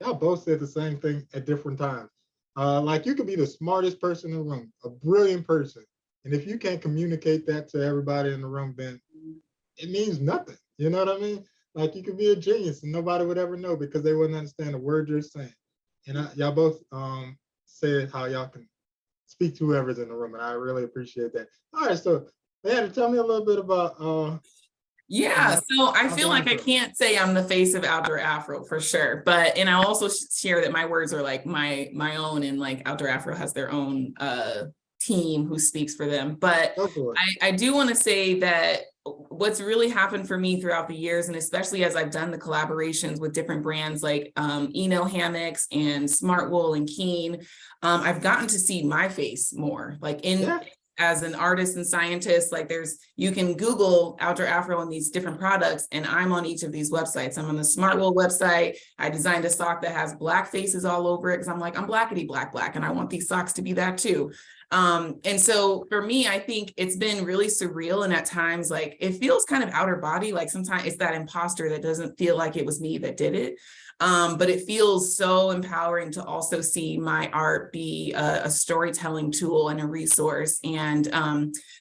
Y'all both said the same thing at different times. Like you could be the smartest person in the room, a brilliant person. And if you can't communicate that to everybody in the room, then it means nothing. You know what I mean? Like you could be a genius and nobody would ever know because they wouldn't understand a word you're saying. And y'all both said how y'all can speak to whoever's in the room, and I really appreciate that. All right, so Leandra, tell me a little bit about Yeah, so I feel like I can't say I'm the face of Outdoor Afro for sure, but and I'll also share that my words are like my own, and like Outdoor Afro has their own team who speaks for them. But I do want to say that what's really happened for me throughout the years, and especially as I've done the collaborations with different brands like Eno Hammocks and Smart Wool and Keen, I've gotten to see my face more, like as an artist and scientist. Like you can Google Outdoor Afro and these different products, and I'm on each of these websites. I'm on the Smart Wool website. I designed a sock that has black faces all over it because I'm like, I'm blackity black, and I want these socks to be that too. And so for me, I think it's been really surreal. And at times, like it feels kind of outer body, like sometimes it's that imposter that doesn't feel like it was me that did it. But it feels so empowering to also see my art be a storytelling tool and a resource. And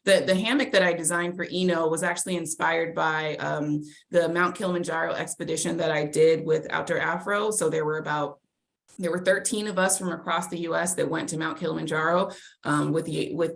the hammock that I designed for Eno was actually inspired by the Mount Kilimanjaro expedition that I did with Outdoor Afro. So there were 13 of us from across the US that went to Mount Kilimanjaro with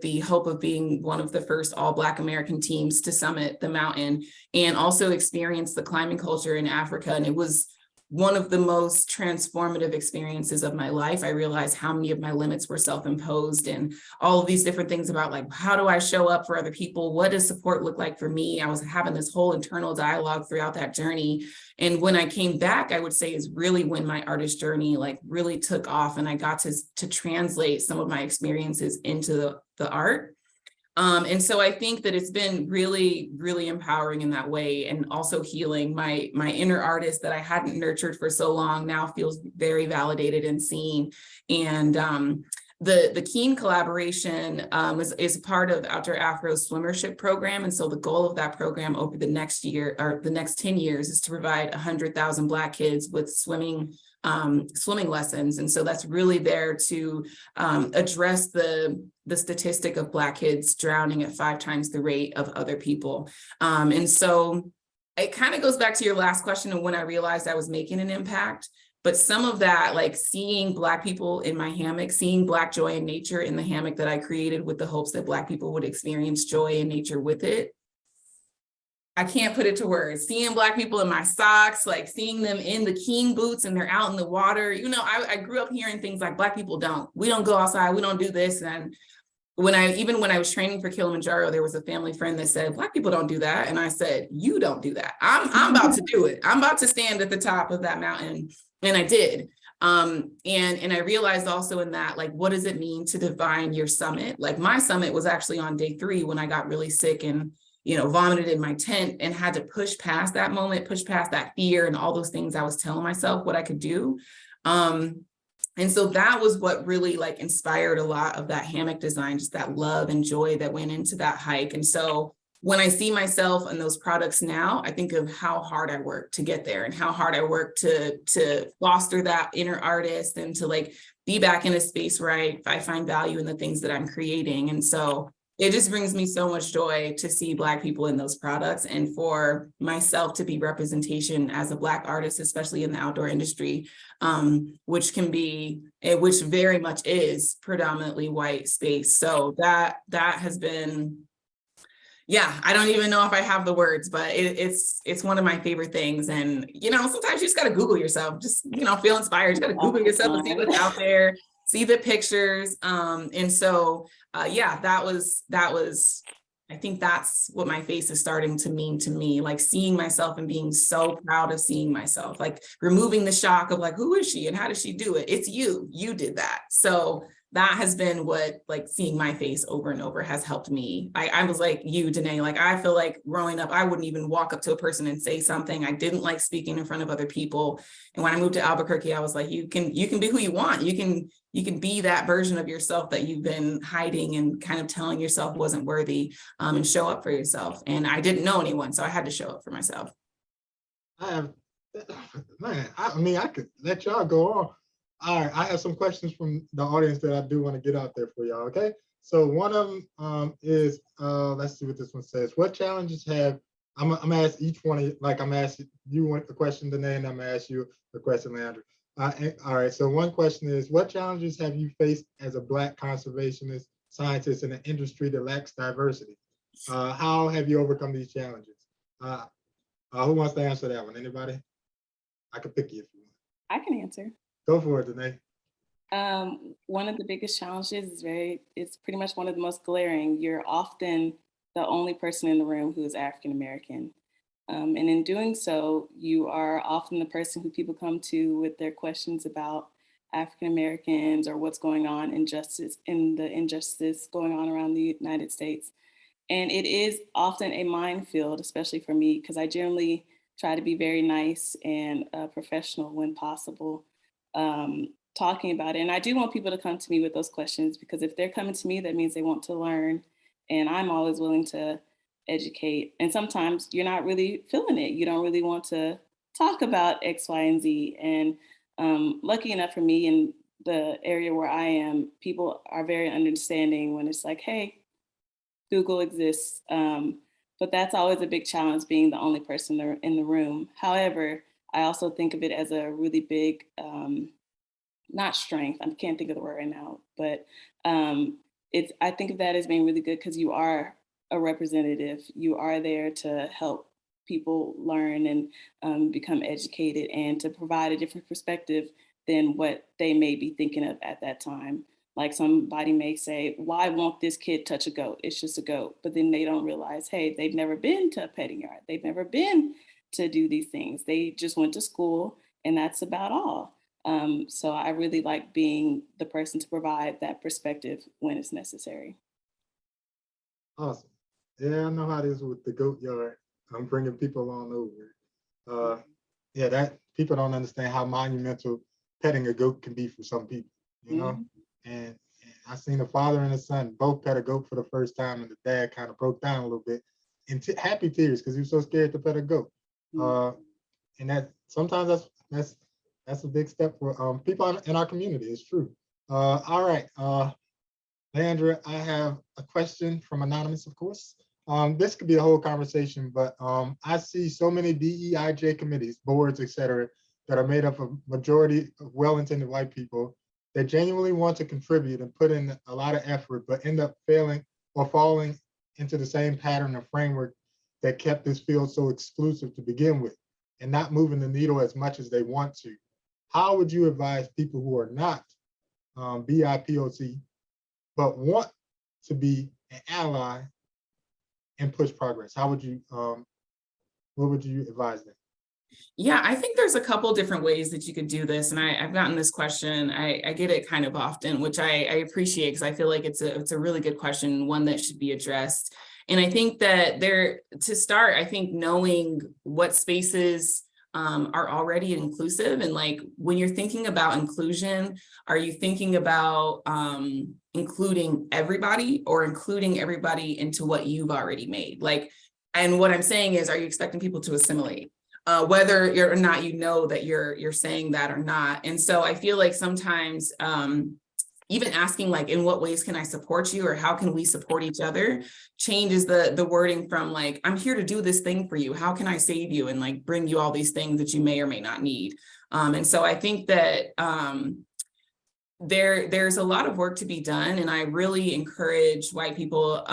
the hope of being one of the first all Black American teams to summit the mountain and also experience the climbing culture in Africa. And it was one of the most transformative experiences of my life. I realized how many of my limits were self-imposed and all of these different things about like, how do I show up for other people? What does support look like for me? I was having this whole internal dialogue throughout that journey. And when I came back, I would say is really when my artist journey like really took off, and I got to translate some of my experiences into the art. And so I think that it's been really, really empowering in that way, and also healing. My inner artist that I hadn't nurtured for so long now feels very validated and seen. And the Keen collaboration is part of Outdoor Afro's swimmership program. And so the goal of that program over the next year, or the next 10 years, is to provide 100,000 Black kids with swimming lessons. And so that's really there to address the statistic of Black kids drowning at 5 times the rate of other people. And so it kind of goes back to your last question of when I realized I was making an impact. But some of that, like seeing Black people in my hammock, seeing Black joy in nature in the hammock that I created with the hopes that Black people would experience joy in nature with it. I can't put it to words. Seeing Black people in my socks, like seeing them in the Keen boots and they're out in the water. You know, I grew up hearing things like Black people we don't go outside, we don't do this. And when I was training for Kilimanjaro, there was a family friend that said, Black people don't do that. And I said, you don't do that. I'm about to do it. I'm about to stand at the top of that mountain. And I did. And I realized also in that, like, what does it mean to define your summit? Like my summit was actually on day 3 when I got really sick and, you know, vomited in my tent and had to push past that moment, push past that fear and all those things I was telling myself what I could do. And so that was what really like inspired a lot of that hammock design, just that love and joy that went into that hike. And so when I see myself in those products now, I think of how hard I worked to get there and how hard I worked to foster that inner artist and to like be back in a space where I find value in the things that I'm creating. And so it just brings me so much joy to see Black people in those products, and for myself to be representation as a Black artist, especially in the outdoor industry, which very much is predominantly white space. So that has been, yeah, I don't even know if I have the words, but it's one of my favorite things. And, you know, sometimes you just got to Google yourself, just, you know, feel inspired. You got to Google yourself and see what's out there, see the pictures. And so, yeah, that was, I think that's what my face is starting to mean to me, like seeing myself and being so proud of seeing myself, like removing the shock of like, who is she and how does she do it? It's you did that. So that has been what, like, seeing my face over and over has helped me. I was like you, Danae, like, I feel like growing up, I wouldn't even walk up to a person and say something. I didn't like speaking in front of other people. And when I moved to Albuquerque, I was like, you can be who you want. You can be that version of yourself that you've been hiding and kind of telling yourself wasn't worthy, and show up for yourself. And I didn't know anyone, so I had to show up for myself. I could let y'all go on. All right, I have some questions from the audience that I do want to get out there for y'all, okay? So one of them is, let's see what this one says. What challenges have, I'm gonna ask each one of you, like I'm asking you a question, Danae, and I'm gonna ask you a question, Leandra. All right, so one question is, what challenges have you faced as a Black conservationist scientist in an industry that lacks diversity? How have you overcome these challenges? Who wants to answer that one? Anybody? I can pick you if you want. I can answer. Go for it, Danae. One of the biggest challenges it's pretty much one of the most glaring. You're often the only person in the room who is African American. And in doing so, you are often the person who people come to with their questions about African Americans or what's going on, injustice going on around the United States. And it is often a minefield, especially for me, because I generally try to be very nice and professional when possible, talking about it. And I do want people to come to me with those questions, because if they're coming to me, that means they want to learn. And I'm always willing to educate. And sometimes you're not really feeling it. You don't really want to talk about X, Y, and Z. And lucky enough for me in the area where I am, people are very understanding when it's like, hey, Google exists. But that's always a big challenge, being the only person in the room. However, I also think of it as a really big, not strength, I can't think of the word right now, but I think of that as being really good, because you are a representative. You are there to help people learn and become educated, and to provide a different perspective than what they may be thinking of at that time. Like somebody may say, why won't this kid touch a goat? It's just a goat. But then they don't realize, hey, they've never been to a petting yard. They've never been to do these things. They just went to school, and that's about all. So I really like being the person to provide that perspective when it's necessary. Awesome. Yeah, I know how it is with the goat yard. I'm bringing people on over. Yeah, that people don't understand how monumental petting a goat can be for some people, you know? And I seen the father and the son both pet a goat for the first time, and the dad kind of broke down a little bit in happy tears because he was so scared to pet a goat. And that sometimes that's a big step for people in our community. It's true. All right, Leandra, I have a question from Anonymous, of course. This could be a whole conversation, but I see so many DEIJ committees, boards, et cetera, that are made up of majority of well-intended white people that genuinely want to contribute and put in a lot of effort, but end up failing or falling into the same pattern or framework that kept this field so exclusive to begin with and not moving the needle as much as they want to. How would you advise people who are not BIPOC, but want to be an ally and push progress? How would you, what would you advise them? Yeah, I think there's a couple different ways that you could do this. And I've gotten this question. I get it kind of often, which I appreciate because I feel like it's a really good question, one that should be addressed. And I think that to start, I think knowing what spaces are already inclusive. And like when you're thinking about inclusion, are you thinking about including everybody or including everybody into what you've already made? Like, and what I'm saying is, are you expecting people to assimilate? Whether you're or not, you know that you're saying that or not. And so I feel like sometimes even asking like, in what ways can I support you or how can we support each other changes the wording from like, I'm here to do this thing for you. How can I save you and like bring you all these things that you may or may not need? And so I think that there's a lot of work to be done. And I really encourage white people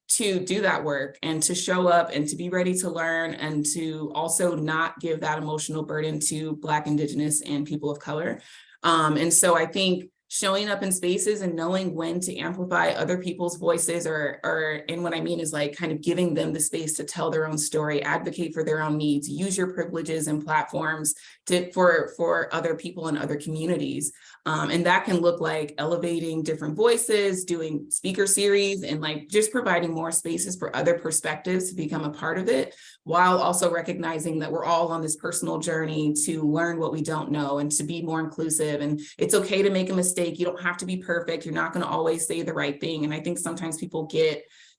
to do that work and to show up and to be ready to learn and to also not give that emotional burden to Black, Indigenous, and people of color. And so I think showing up in spaces and knowing when to amplify other people's voices and what I mean is like kind of giving them the space to tell their own story, advocate for their own needs, use your privileges and platforms for other people and other communities. And that can look like elevating different voices, doing speaker series, and like just providing more spaces for other perspectives to become a part of it, while also recognizing that we're all on this personal journey to learn what we don't know and to be more inclusive. And it's okay to make a mistake. You don't have to be perfect. You're not going to always say the right thing. And I think sometimes people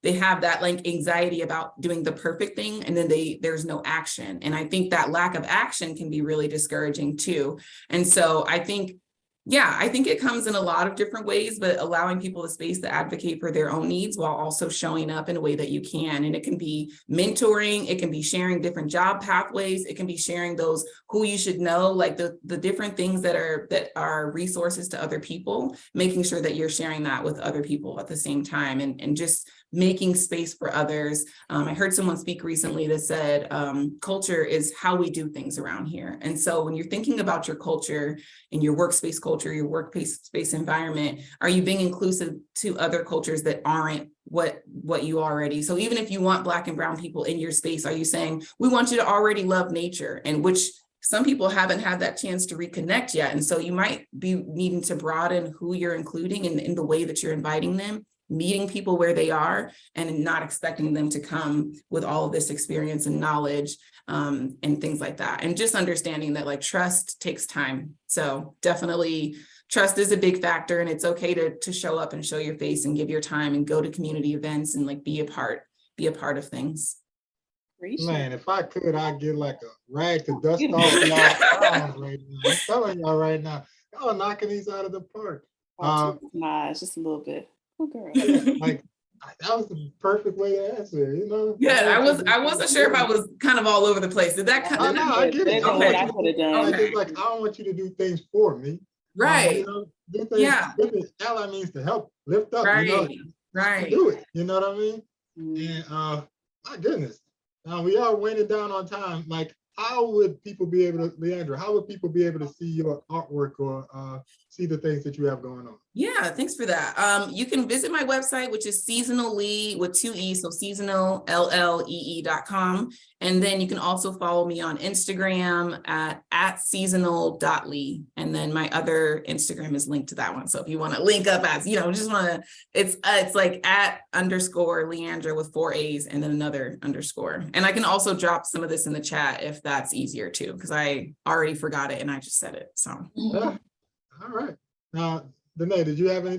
they have that like anxiety about doing the perfect thing and then there's no action. And I think that lack of action can be really discouraging too. And so I think it comes in a lot of different ways, but allowing people the space to advocate for their own needs while also showing up in a way that you can. And it can be mentoring, it can be sharing different job pathways, it can be sharing those who you should know, like the different things that are resources to other people, making sure that you're sharing that with other people at the same time and just making space for others. I heard someone speak recently that said, culture is how we do things around here. And so when you're thinking about your culture and your workspace culture, your workplace space environment, are you being inclusive to other cultures that aren't what you already? So even if you want Black and brown people in your space, are you saying, we want you to already love nature, and which some people haven't had that chance to reconnect yet. And so you might be needing to broaden who you're including in the way that you're inviting them, meeting people where they are and not expecting them to come with all of this experience and knowledge and things like that. And just understanding that like trust takes time. So definitely trust is a big factor, and it's okay to show up and show your face and give your time and go to community events and like be a part of things. Man, if I could, I'd get like a rag to dust off y'all arms right now. I'm telling y'all right now, y'all are knocking these out of the park. Nah, it's just a little bit. Oh, girl. Like that was the perfect way to answer, you know? Yeah, I wasn't sure if I was kind of all over the place. Did that kind of? No, I get it. What I could have done. It's like I don't want you to do things for me. Right. You know, do things. Ally means to help lift up. Right. You know, right. Do it. You know what I mean? And my goodness, we are winding down on time. Like, how would people be able to, Leandra, how would people be able to see your artwork or see the things that you have going on? Yeah, thanks for that. You can visit my website, which is seasonally with 2 E's, so seasonallee.com. And then you can also follow me on Instagram at seasonal.lee. And then my other Instagram is linked to that one. So if you want to link up as, just want to, it's like @_Leandra with 4 A's and then another underscore. And I can also drop some of this in the chat if that's easier too, because I already forgot it and I just said it. So. Yeah. All right. Now, Danae, do you have any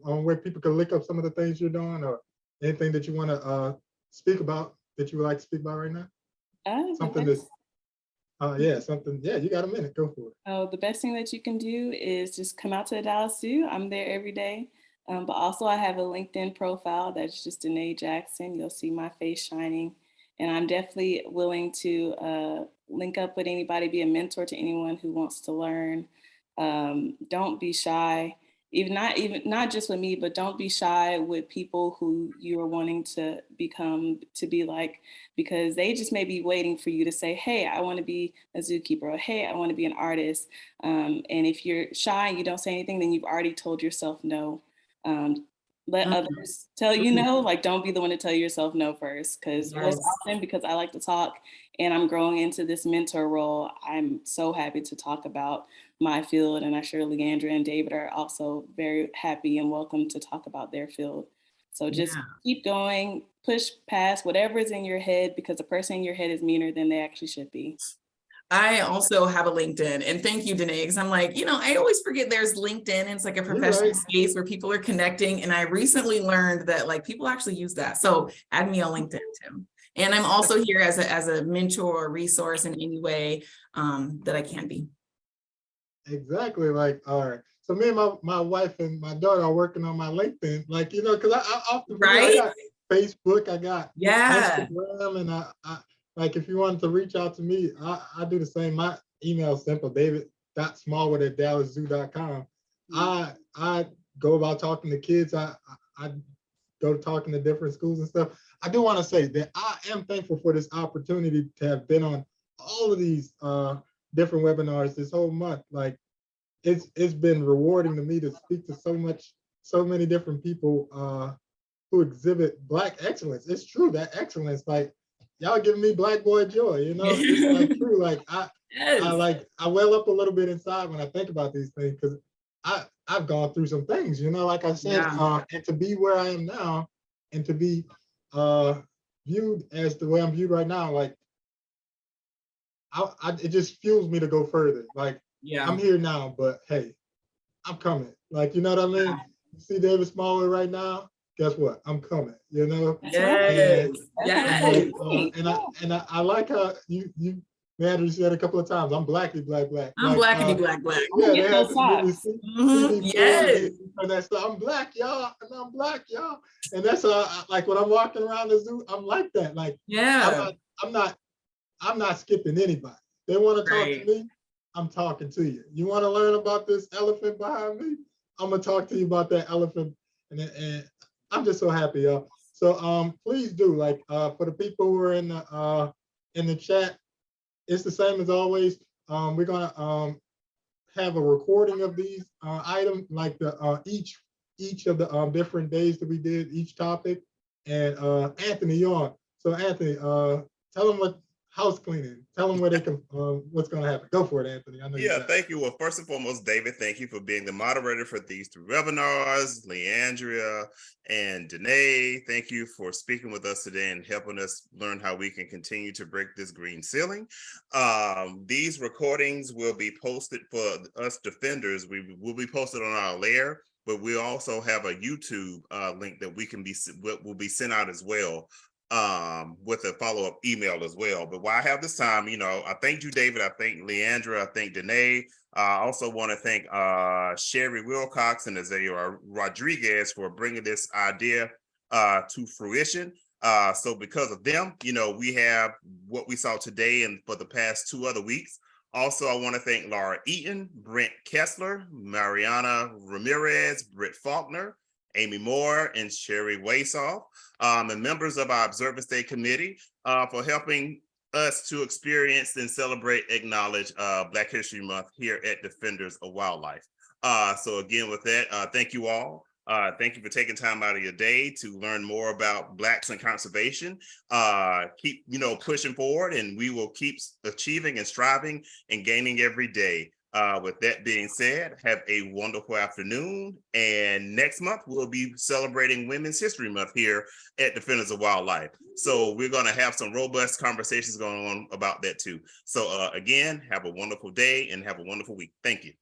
where people can look up some of the things you're doing, or anything that you want to speak about that you would like to speak about right now? Something that's, you got a minute, go for it. Oh, the best thing that you can do is just come out to the Dallas Zoo. I'm there every day. But also I have a LinkedIn profile that's just Danae Jackson. You'll see my face shining. And I'm definitely willing to link up with anybody, be a mentor to anyone who wants to learn. Don't be shy, not just with me, but don't be shy with people who you are wanting to be like, because they just may be waiting for you to say, hey, I want to be a zookeeper, or hey, I want to be an artist. And if you're shy and you don't say anything, then you've already told yourself no. Let others tell you no, like don't be the one to tell yourself no first, because what's often, because I like to talk and I'm growing into this mentor role, I'm so happy to talk about my field, and I'm sure Leandra and David are also very happy and welcome to talk about their field. So just keep going, push past whatever is in your head, because the person in your head is meaner than they actually should be. I also have a LinkedIn, and thank you, Danae, because I'm like, I always forget there's LinkedIn. And it's like a professional space where people are connecting. And I recently learned that like people actually use that. So add me on LinkedIn too. And I'm also here as a mentor or resource in any way that I can be. Exactly. Like, all right. So me and my wife and my daughter are working on my LinkedIn, like, because I often I got Facebook, I got Instagram, and I like, if you wanted to reach out to me, I do the same. My email is simple, david.smallwood@dallaszoo.com. I go about talking to kids. I go talking to different schools and stuff. I do want to say that I am thankful for this opportunity to have been on all of these different webinars this whole month. Like, it's been rewarding to me to speak to so many different people who exhibit Black excellence. It's true, that excellence, like, y'all giving me Black boy joy, it's like true. Like I well up a little bit inside when I think about these things, because I've gone through some things, like I said, and to be where I am now, and to be viewed as the way I'm viewed right now, like it just fuels me to go further. Like, I'm here now, but hey, I'm coming. Like, you know what I mean? You see David Smallwood right now, guess what? I'm coming, Yes. And I like how you Leandra said a couple of times, I'm blackity black. I'm like, blackity black. Yeah, they had and that's, I'm black, y'all, and I'm black, y'all. And that's like when I'm walking around the zoo, I'm like that. Like, I'm not skipping anybody. They want to talk to me, I'm talking to you. You want to learn about this elephant behind me? I'm gonna talk to you about that elephant, and I'm just so happy, y'all. So please do, like, for the people who are in the chat, it's the same as always. We're gonna have a recording of these items, like the each of the different days that we did each topic. And Anthony, you're on. So Anthony, tell them what house cleaning. Tell them where they can, what's going to happen. Go for it, Anthony. I know. Yeah, thank you. Well, first and foremost, David, thank you for being the moderator for these 3 webinars. Leandra and Danae, thank you for speaking with us today and helping us learn how we can continue to break this green ceiling. These recordings will be posted for us defenders. We will be posted on our lair, but we also have a YouTube link that will be sent out as well, with a follow-up email as well. But while I have this time, I thank you, David. I thank Leandra. I thank Danae. I also want to thank Sherry Wilcox and Isaiah Rodriguez for bringing this idea to fruition. So because of them, we have what we saw today and for the past 2 other weeks. Also, I want to thank Laura Eaton, Brent Kessler, Mariana Ramirez, Britt Faulkner, Amy Moore, and Sherry Waysoff, and members of our Observance Day Committee for helping us to experience and celebrate, acknowledge Black History Month here at Defenders of Wildlife. So again, with that, thank you all. Thank you for taking time out of your day to learn more about Blacks and conservation. Keep, pushing forward, and we will keep achieving and striving and gaining every day. With that being said, have a wonderful afternoon. And next month, we'll be celebrating Women's History Month here at Defenders of Wildlife. So we're going to have some robust conversations going on about that too. So again, have a wonderful day and have a wonderful week. Thank you.